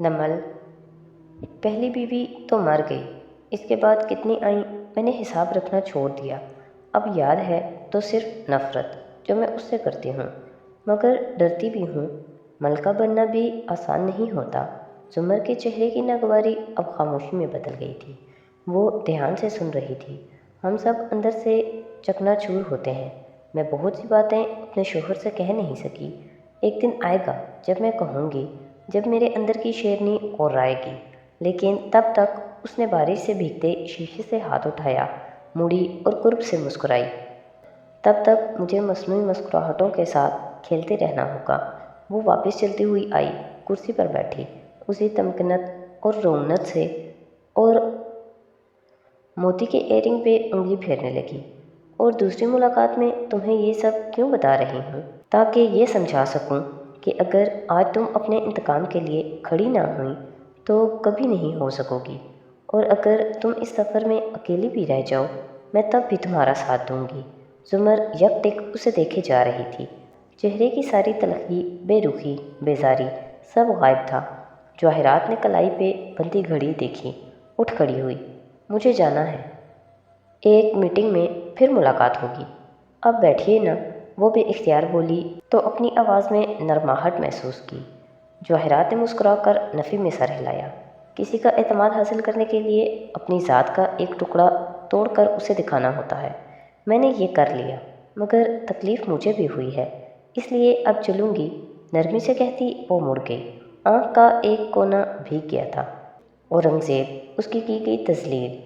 نمل: پہلی بیوی تو مر گئی، اس کے بعد کتنی آئیں میں نے حساب رکھنا چھوڑ دیا۔ اب یاد ہے تو صرف نفرت جو میں اس سے کرتی ہوں، مگر ڈرتی بھی ہوں۔ ملکہ بننا بھی آسان نہیں ہوتا۔ زمر کے چہرے کی ناگواری اب خاموشی میں بدل گئی تھی۔ وہ دھیان سے سن رہی تھی۔ ہم سب اندر سے چکنا چور ہوتے ہیں۔ میں بہت سی باتیں اپنے شوہر سے کہہ نہیں سکی۔ ایک دن آئے گا جب میں کہوں گی، جب میرے اندر کی شیرنی اور رائے گی، لیکن تب تک اس نے بارش سے بھیگتے شیشے سے ہاتھ اٹھایا، مڑی اور قرب سے مسکرائی۔ تب تک مجھے مصنوعی مسکراہٹوں کے ساتھ کھیلتے رہنا ہوگا۔ وہ واپس چلتی ہوئی آئی، کرسی پر بیٹھی، اسی تمکنت اور رونت سے، اور موتی کے ایئرنگ پہ انگلی پھیرنے لگی۔ اور دوسری ملاقات میں تمہیں یہ سب کیوں بتا رہی ہوں؟ تاکہ یہ سمجھا سکوں کہ اگر آج تم اپنے انتقام کے لیے کھڑی نہ ہوئی تو کبھی نہیں ہو سکو گی، اور اگر تم اس سفر میں اکیلی بھی رہ جاؤ میں تب بھی تمہارا ساتھ دوں گی۔ زمر یک ٹک اسے دیکھے جا رہی تھی۔ چہرے کی ساری تلخی، بے رخی، بیزاری سب غائب تھا۔ جواہرات نے کلائی پہ بندھی گھڑی دیکھی، اٹھ کھڑی ہوئی۔ مجھے جانا ہے، ایک میٹنگ میں پھر ملاقات ہوگی۔ اب بیٹھیے نا، وہ بے اختیار بولی تو اپنی آواز میں نرماہٹ محسوس کی۔ جواہرات نے مسکرا کر نفی میں سر ہلایا۔ کسی کا اعتماد حاصل کرنے کے لیے اپنی ذات کا ایک ٹکڑا توڑ کر اسے دکھانا ہوتا ہے۔ میں نے یہ کر لیا، مگر تکلیف مجھے بھی ہوئی ہے، اس لیے اب چلوں گی۔ نرمی سے کہتی وہ مڑ گئی۔ آنکھ کا ایک کونا بھیگ گیا تھا۔ اورنگزیب، اس کی گئی تذلیل،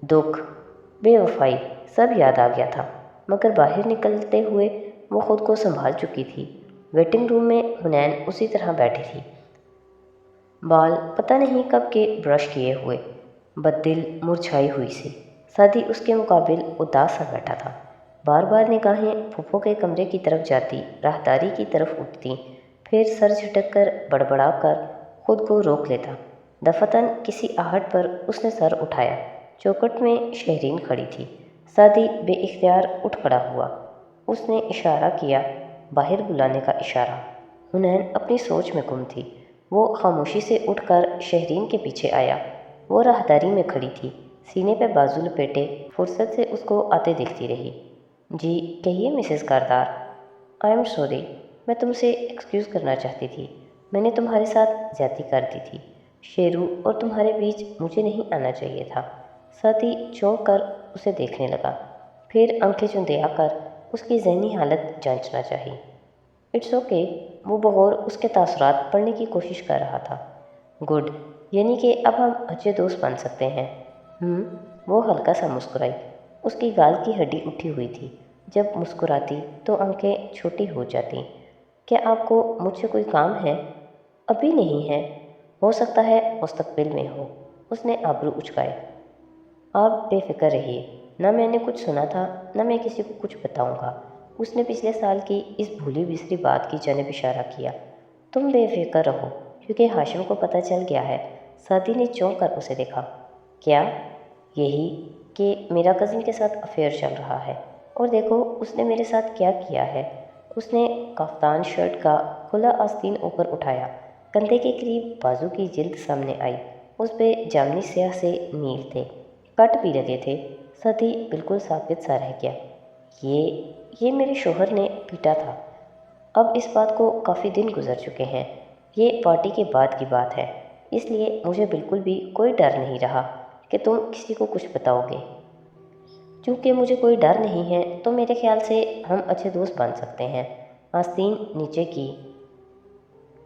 دکھ، بے وفائی سب یاد آ گیا تھا، مگر باہر نکلتے ہوئے وہ خود کو سنبھال چکی تھی۔ ویٹنگ روم میں حنین اسی طرح بیٹھی تھی، بال پتہ نہیں کب کے برش کیے ہوئے، بددل مرجھائی ہوئی سی۔ سادی اس کے مقابل اداس سا بیٹھا تھا۔ بار بار نگاہیں پھوپھو کے کمرے کی طرف جاتی، راہداری کی طرف اٹھتی، پھر سر جھٹک کر بڑبڑا کر خود کو روک لیتا۔ دفعتاً کسی آہٹ پر اس نے سر اٹھایا۔ چوکھٹ میں شہرین کھڑی تھی۔ سادی بے اختیار اٹھ کھڑا ہوا۔ اس نے اشارہ کیا، باہر بلانے کا اشارہ۔ حنین اپنی سوچ میں گم تھی۔ وہ خاموشی سے اٹھ کر شہرین کے پیچھے آیا۔ وہ راہداری میں کھڑی تھی، سینے پہ بازو لپیٹے، فرصت سے اس کو آتے دیکھتی رہی۔ جی کہیے مسز کردار۔ آئی ایم سوری، میں تم سے ایکسکیوز کرنا چاہتی تھی۔ میں نے تمہارے ساتھ زیادتی کر دی تھی۔ شیرو اور تمہارے بیچ مجھے نہیں آنا چاہیے تھا۔ ساتھی چونک کر اسے دیکھنے لگا، پھر آنکھیں چندیا کر اس کی ذہنی حالت جانچنا چاہی۔ اٹس اوکے، وہ بغور اس کے تاثرات پڑھنے کی کوشش کر رہا تھا۔ گڈ، یعنی کہ اب ہم اچھے دوست بن سکتے ہیں۔ وہ ہلکا سا مسکرائی۔ اس کی گال کی ہڈی اٹھی ہوئی تھی۔ جب مسکراتی تو آنکھیں چھوٹی ہو جاتی۔ کیا آپ کو مجھ سے کوئی کام ہے؟ ابھی نہیں ہے، ہو سکتا ہے مستقبل میں ہو۔ اس نے ابرو اچکائے۔ آپ بے فکر رہیے، نہ میں نے کچھ سنا تھا، نہ میں کسی کو کچھ بتاؤں گا۔ اس نے پچھلے سال کی اس بھولی بسری بات کی جانب اشارہ کیا۔ تم بے فکر رہو، کیونکہ ہاشم کو پتہ چل گیا ہے۔ سادی نے چونک کر اسے دیکھا۔ کیا؟ یہی کہ میرا کزن کے ساتھ افیئر چل رہا ہے، اور دیکھو اس نے میرے ساتھ کیا کیا ہے۔ اس نے کافتان شرٹ کا کھلا آستین اوپر اٹھایا۔ کندھے کے قریب بازو کی جلد سامنے آئی، اس پہ جامنی سیاہ سے نیل تھے، کٹ بھی لگے تھے۔ سادی بالکل ساکت سا رہ گیا۔ یہ میرے شوہر نے پیٹا تھا۔ اب اس بات کو کافی دن گزر چکے ہیں، یہ پارٹی کے بعد کی بات ہے، اس لیے مجھے بالکل بھی کوئی ڈر نہیں رہا کہ تم کسی کو کچھ بتاؤ گے۔ چونکہ مجھے کوئی ڈر نہیں ہے تو میرے خیال سے ہم اچھے دوست بن سکتے ہیں۔ آستین نیچے کی،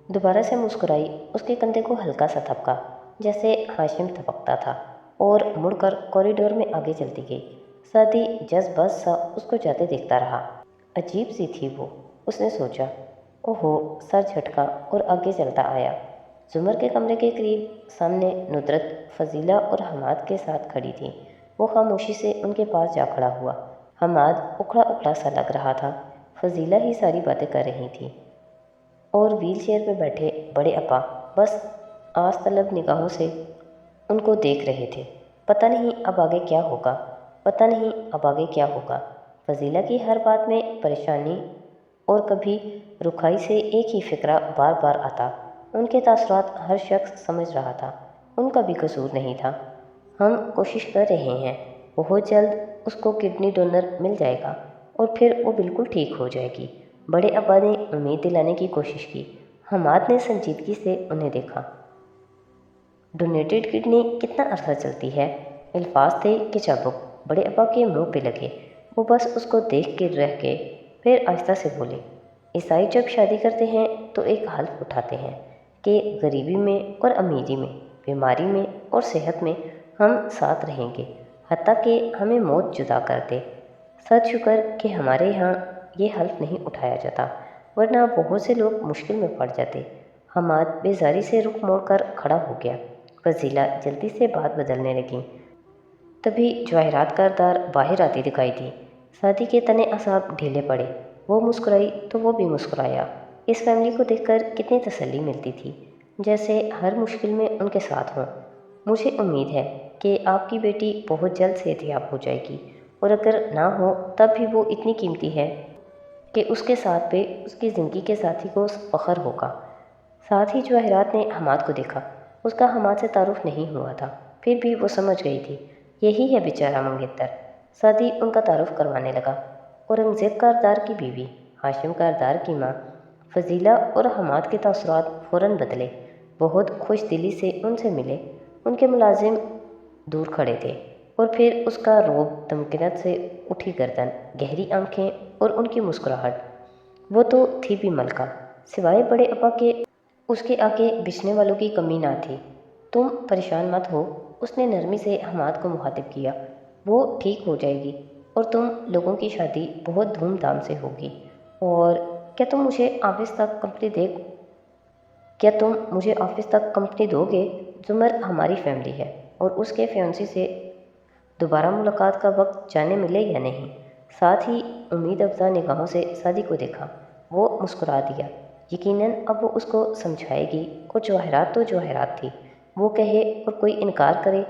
دوبارہ سے مسکرائی، اس کے کندھے کو ہلکا سا تھپکا جیسے ہاشم تھپکتا تھا، اور مڑ کر کوریڈور میں آگے چلتی گئی۔ سادی جذ بز سا اس کو جاتے دیکھتا رہا۔ عجیب سی تھی وہ، اس نے سوچا۔ اوہو، سر جھٹکا اور آگے چلتا آیا۔ زمر کے کمرے کے قریب سامنے ندرت، فضیلہ اور حماد کے ساتھ کھڑی تھی۔ وہ خاموشی سے ان کے پاس جا کھڑا ہوا۔ حماد اکھڑا اکھڑا سا لگ رہا تھا۔ فضیلہ ہی ساری باتیں کر رہی تھی، اور ویل چیئر پہ بیٹھے بڑے اپا بس آس طلب نگاہوں سے ان کو دیکھ رہے تھے۔ پتہ نہیں اب آگے کیا ہوگا، پتہ نہیں اب آگے کیا ہوگا۔ فضیلہ کی ہر بات میں پریشانی، اور کبھی رکھائی سے ایک ہی فقرہ بار بار آتا۔ ان کے تاثرات ہر شخص سمجھ رہا تھا، ان کا بھی قصور نہیں تھا۔ ہم کوشش کر رہے ہیں، بہت جلد اس کو کڈنی ڈونر مل جائے گا اور پھر وہ بالکل ٹھیک ہو جائے گی۔ بڑے ابا نے امید دلانے کی کوشش کی۔ حماد نے سنجیدگی سے انہیں دیکھا۔ ڈونیٹڈ کڈنی کتنا عرصہ چلتی ہے؟ الفاظ تھے کہ چابک بڑے ابا کے منہ پہ لگے۔ وہ بس اس کو دیکھ کے رہ گئے، پھر آہستہ سے بولے، عیسائی جب شادی کرتے ہیں تو ایک حلف اٹھاتے ہیں کہ غریبی میں اور امیری میں، بیماری میں اور صحت میں ہم ساتھ رہیں گے، حتیٰ کہ ہمیں موت جدا کر دے۔ سچ شکر کہ ہمارے یہاں یہ حلف نہیں اٹھایا جاتا، ورنہ بہت سے لوگ مشکل میں پڑ جاتے۔ حماد بیزاری سے رخ موڑ کر کھڑا ہو گیا۔ فضیلہ جلدی سے بات بدلنے لگیں۔ تبھی جواہرات کردار باہر آتی دکھائی دی۔ سعدی کے تنے اعصاب ڈھیلے پڑے۔ وہ مسکرائی تو وہ بھی مسکرایا۔ اس فیملی کو دیکھ کر کتنی تسلی ملتی تھی، جیسے ہر مشکل میں ان کے ساتھ ہوں۔ مجھے امید ہے کہ آپ کی بیٹی بہت جلد صحت یاب ہو جائے گی، اور اگر نہ ہو تب بھی وہ اتنی قیمتی ہے کہ اس کے ساتھ پہ اس کی زندگی کے ساتھی کو فخر ہوگا۔ ساتھ ہی جواہرات نے حماد کو دیکھا۔ اس کا حماد سے تعارف نہیں ہوا تھا، پھر بھی وہ سمجھ گئی تھی، یہی ہے بیچارہ منگیتر۔ سعدی ان کا تعارف کروانے لگا۔ اورنگزیب کاردار کی بیوی، ہاشم کاردار کی ماں۔ فضیلہ اور حماد کے تاثرات فوراً بدلے۔ بہت خوش دلی سے ان سے ملے۔ ان کے ملازم دور کھڑے تھے، اور پھر اس کا روب، تمکنت سے اٹھی گردن، گہری آنکھیں اور ان کی مسکراہٹ۔ وہ تو تھی بھی ملکہ، سوائے بڑے ابا کے اس کے آگے بچنے والوں کی کمی نہ تھی۔ تم پریشان مت ہو، اس نے نرمی سے حماد کو مخاطب کیا، وہ ٹھیک ہو جائے گی، اور تم لوگوں کی شادی بہت دھوم دھام سے ہوگی۔ اور کیا تم مجھے آفس تک کمپنی دو گے؟ زمر ہماری فیملی ہے، اور اس کے فیونسی سے دوبارہ ملاقات کا وقت جانے ملے یا نہیں۔ ساتھ ہی امید افزا نگاہوں سے سعدی کو دیکھا۔ وہ مسکرا دیا۔ یقیناً اب وہ اس کو سمجھائے گی، اور جواہرات تو جواہرات تھی، وہ کہے اور کوئی انکار کرے،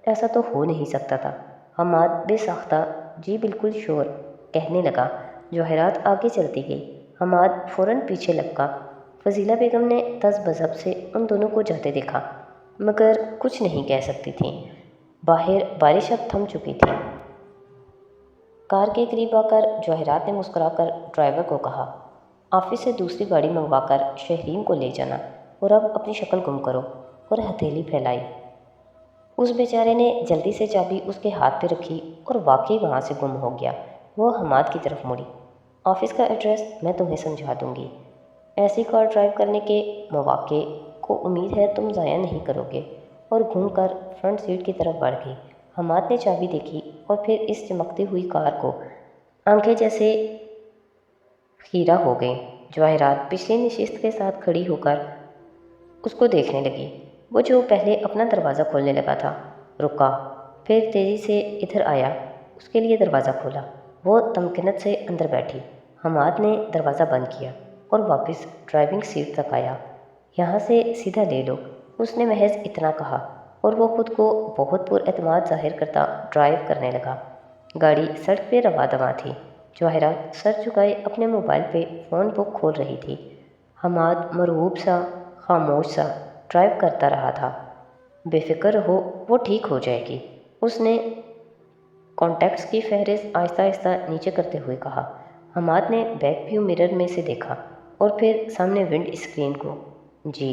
ایسا تو ہو نہیں سکتا تھا۔ حماد بے ساختہ جی بالکل شور کہنے لگا۔ جواہرات آگے چلتی گئی۔ حماد فوراً پیچھے لپکا۔ فضیلہ بیگم نے تذبذب سے ان دونوں کو جاتے دیکھا، مگر کچھ نہیں کہہ سکتی تھیں۔ باہر بارش اب تھم چکی تھی۔ کار کے قریب آ کر جواہرات نے مسکرا کر ڈرائیور کو کہا، آفس سے دوسری گاڑی منگوا کر شہرین کو لے جانا، اور اب اپنی شکل گم کرو، اور ہتھیلی پھیلائی۔ اس بیچارے نے جلدی سے چابی اس کے ہاتھ پہ رکھی اور واقعی وہاں سے گم ہو گیا۔ وہ حماد کی طرف مڑی۔ آفس کا ایڈریس میں تمہیں سمجھا دوں گی۔ ایسی کار ڈرائیو کرنے کے مواقع کو امید ہے تم ضائع نہیں کرو گے، اور گھوم کر فرنٹ سیٹ کی طرف بڑھ گئی۔ حماد نے چابی دیکھی اور پھر اس چمکتی ہوئی کار کو۔ آنکھیں جیسے خیرہ ہو گئیں۔ جواہرات پچھلی نشست کے ساتھ کھڑی ہو کر اس کو دیکھنے لگی۔ وہ جو پہلے اپنا دروازہ کھولنے لگا تھا، رکا، پھر تیزی سے ادھر آیا، اس کے لیے دروازہ کھولا۔ وہ تمکنت سے اندر بیٹھی۔ حماد نے دروازہ بند کیا اور واپس ڈرائیونگ سیٹ تک آیا۔ یہاں سے سیدھا لے لو، اس نے محض اتنا کہا، اور وہ خود کو بہت پر اعتماد ظاہر کرتا ڈرائیو کرنے لگا۔ گاڑی سڑک پہ رواں دواں تھی۔ جواہرات سر جھکائے اپنے موبائل پہ فون بک کھول رہی تھی۔ حماد مرعوب سا، خاموش سا ڈرائیو کرتا رہا تھا۔ بے فکر رہو، وہ ٹھیک ہو جائے گی، اس نے کانٹیکٹس کی فہرست آہستہ آہستہ نیچے کرتے ہوئے کہا۔ حماد نے بیک ویو مرر میں سے دیکھا، اور پھر سامنے ونڈ اسکرین کو۔ جی،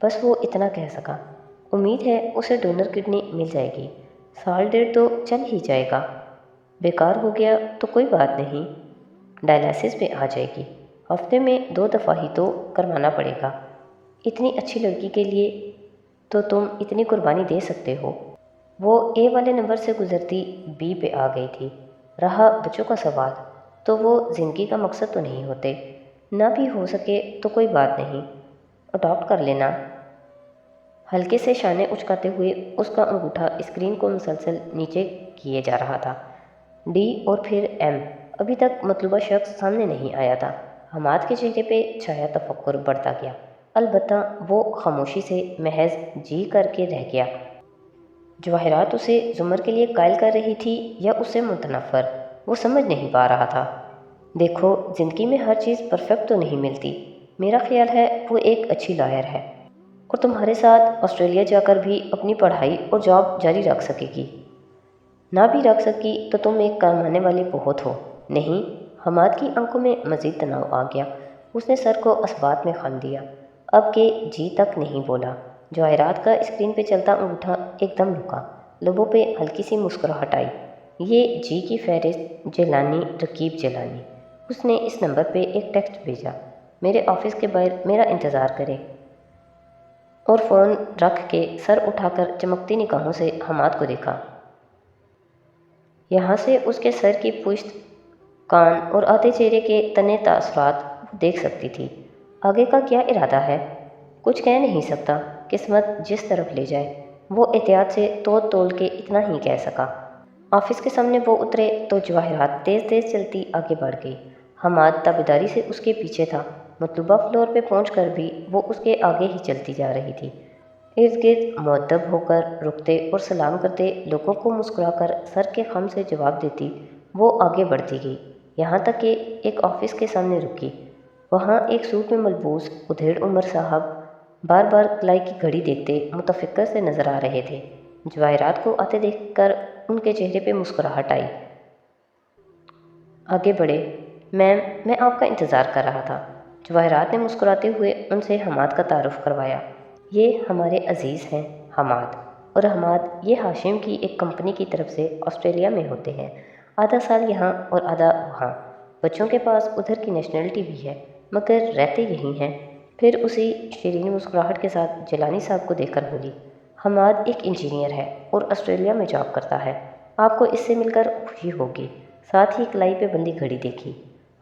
بس وہ اتنا کہہ سکا۔ امید ہے اسے ڈونر کڈنی مل جائے گی، سال ڈیڑھ تو چل ہی جائے گا، بیکار ہو گیا تو کوئی بات نہیں، ڈائلیسس پہ آ جائے گی، ہفتے میں 2 دفعہ ہی تو کروانا پڑے گا۔ اتنی اچھی لڑکی کے لیے تو تم اتنی قربانی دے سکتے ہو۔ وہ اے والے نمبر سے گزرتی بی پہ آ گئی تھی۔ رہا بچوں کا سوال، تو وہ زندگی کا مقصد تو نہیں ہوتے، نہ بھی ہو سکے تو کوئی بات نہیں، اڈاپٹ کر لینا۔ ہلکے سے شانے اچکاتے ہوئے اس کا انگوٹھا اسکرین کو مسلسل نیچے کیے جا رہا تھا۔ ڈی اور پھر ایم۔ ابھی تک مطلوبہ شخص سامنے نہیں آیا تھا۔ حماد کے چہرے پہ چھایا تفکر بڑھتا گیا، البتہ وہ خاموشی سے محض جی کر کے رہ گیا۔ جواہرات اسے زمر کے لیے قائل کر رہی تھی یا اس سے متنفر، وہ سمجھ نہیں پا رہا تھا۔ دیکھو، زندگی میں ہر چیز پرفیکٹ تو نہیں ملتی، میرا خیال ہے وہ ایک اچھی لائر ہے۔ اور تمہارے ساتھ آسٹریلیا جا کر بھی اپنی پڑھائی اور جاب جاری رکھ سکے گی۔ نہ بھی رکھ سکی تو تم ایک کام آنے والی بہت ہو۔ نہیں، حماد کی آنکھوں میں مزید تناؤ آ گیا۔ اس نے سر کو اسبات میں خم دیا۔ اب کہ جی تک نہیں بولا۔ جواہرات کا اسکرین پہ چلتا انگوٹھا ایک دم رکا، لبوں پہ ہلکی سی مسکراہٹ آئی۔ یہ جی کی فہرست جیلانی رقیب جیلانی۔ اس نے اس نمبر پہ ایک ٹیکسٹ بھیجا، میرے آفس کے باہر میرا انتظار کرے، اور فون رکھ کے سر اٹھا کر چمکتی نگاہوں سے حماد کو دیکھا۔ یہاں سے اس کے سر کی پشت، کان اور آدھے چہرے کے تنے تاثرات وہ دیکھ سکتی تھی۔ آگے کا کیا ارادہ ہے؟ کچھ کہہ نہیں سکتا، قسمت جس طرف لے جائے۔ وہ احتیاط سے تول تول کے اتنا ہی کہہ سکا۔ آفس کے سامنے وہ اترے تو جواہرات تیز تیز چلتی آگے بڑھ گئی۔ حماد تابعداری سے اس کے پیچھے تھا۔ مطلوبہ فلور پہ پہنچ کر بھی وہ اس کے آگے ہی چلتی جا رہی تھی۔ ارد گرد مؤدب ہو کر رکتے اور سلام کرتے لوگوں کو مسکرا کر سر کے خم سے جواب دیتی وہ آگے بڑھتی گئی، یہاں تک کہ ایک آفس کے سامنے رکی۔ وہاں ایک سوٹ میں ملبوس ادھیڑ عمر صاحب بار بار کلائی کی گھڑی دیکھتے متفکر سے نظر آ رہے تھے۔ جواہرات کو آتے دیکھ کر ان کے چہرے پہ مسکراہٹ آئی۔ آگے بڑھے۔ میم، میں آپ کا انتظار کر رہا تھا۔ جواہرات نے مسکراتے ہوئے ان سے حماد کا تعارف کروایا۔ یہ ہمارے عزیز ہیں حماد، اور حماد یہ ہاشم کی ایک کمپنی کی طرف سے آسٹریلیا میں ہوتے ہیں، آدھا سال یہاں اور آدھا وہاں۔ بچوں کے پاس ادھر کی نیشنلٹی بھی ہے مگر رہتے یہی ہیں۔ پھر اسی شیرین مسکراہٹ کے ساتھ جیلانی صاحب کو دیکھ کر بولی، حماد ایک انجینئر ہے اور آسٹریلیا میں جاب کرتا ہے، آپ کو اس سے مل کر خوشی ہوگی۔ ساتھ ہی کلائی پہ بندی گھڑی دیکھی۔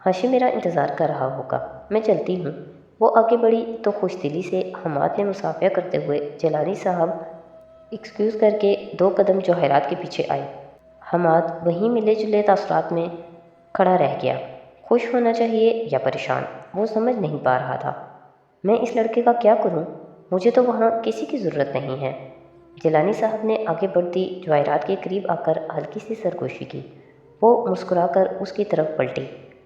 ہاشم میرا انتظار کر رہا ہوگا، میں چلتی ہوں۔ وہ آگے بڑھی تو خوش دلی سے حماد نے مصافحہ کرتے ہوئے جیلانی صاحب ایکسکیوز کر کے 2 قدم جواہرات کے پیچھے آئے۔ حماد وہیں ملے جلے تاثرات میں کھڑا رہ گیا۔ خوش ہونا چاہیے یا پریشان، وہ سمجھ نہیں پا رہا تھا۔ میں اس لڑکے کا کیا کروں؟ مجھے تو وہاں کسی کی ضرورت نہیں ہے۔ جیلانی صاحب نے آگے بڑھتی جواہرات کے قریب آ کر ہلکی سی سرگوشی کی۔ وہ مسکرا کر اس کی طرف پلٹی،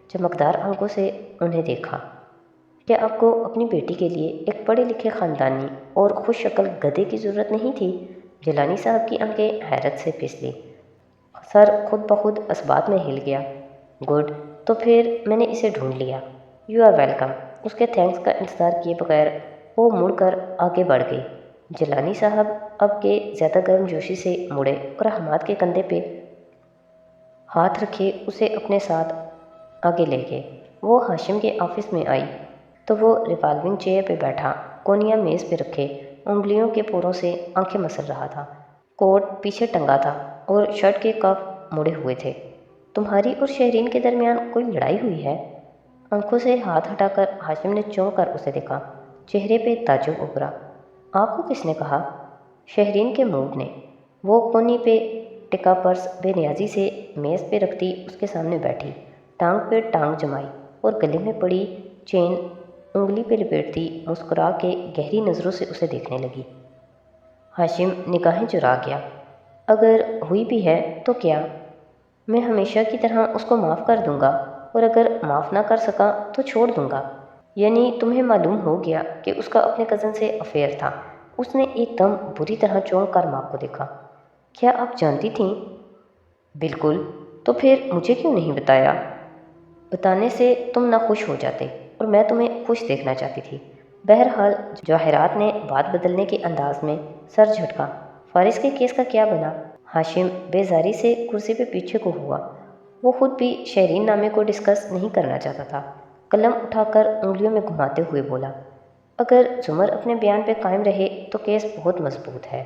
چمکدار آنکھوں سے انہیں دیکھا۔ کیا آپ کو اپنی بیٹی کے لیے ایک پڑھے لکھے خاندانی اور خوش شکل گدھے کی ضرورت نہیں تھی؟ جیلانی صاحب کی آنکھیں حیرت سے پھسلی، سر خود بخود اسبات میں ہل گیا۔ گڈ، تو پھر میں نے اسے ڈھونڈ لیا۔ You are welcome. اس کے تھینکس کا انتظار کیے بغیر وہ مڑ کر آگے بڑھ گئی۔ جیلانی صاحب اب کے زیادہ گرم جوشی سے مڑے اور حماد کے کندھے پہ ہاتھ رکھے اسے اپنے ساتھ آگے لے گئے۔ وہ ہاشم کے آفس میں آئی تو وہ ریوالونگ چیئر پہ بیٹھا، کونیاں میز پہ رکھے، انگلیوں کے پوروں سے آنکھیں مسل رہا تھا۔ کوٹ پیچھے ٹنگا تھا اور شرٹ کے کف مڑے ہوئے تھے۔ تمہاری اور شہرین کے درمیان کوئی لڑائی ہوئی ہے؟ آنکھوں سے ہاتھ ہٹا کر ہاشم نے چونک کر اسے دیکھا، چہرے پہ تعجب ابھرا۔ آپ کو کس نے کہا؟ شہرین کے موڈ نے۔ وہ کونی پہ ٹکا پرس بے نیازی سے میز پہ رکھتی اس کے سامنے بیٹھی، ٹانگ پہ ٹانگ جمائی اور گلے میں پڑی چین انگلی پہ لپیٹتی مسکرا کے گہری نظروں سے اسے دیکھنے لگی۔ ہاشم نگاہیں چرا گیا۔ اگر ہوئی بھی ہے تو کیا؟ میں ہمیشہ کی طرح اس کو معاف کر دوں گا، اور اگر معاف نہ کر سکا تو چھوڑ دوں گا۔ یعنی تمہیں معلوم ہو گیا کہ اس کا اپنے کزن سے افیئر تھا؟ اس نے ایک دم بری طرح چونک کر ماں کو دیکھا۔ کیا آپ جانتی تھیں؟ بالکل، تو پھر مجھے کیوں نہیں بتایا؟ بتانے سے تم نہ خوش ہو جاتے، اور میں تمہیں خوش دیکھنا چاہتی تھی۔ بہرحال جواہرات نے بات بدلنے کے انداز میں سر جھٹکا۔ فارس کے کیس کا کیا بنا؟ ہاشم بیزاری سے کرسی پہ پیچھے کو ہوا۔ وہ خود بھی شہرین نامے کو ڈسکس نہیں کرنا چاہتا تھا۔ قلم اٹھا کر انگلیوں میں گھماتے ہوئے بولا، اگر زمر اپنے بیان پہ قائم رہے تو کیس بہت مضبوط ہے۔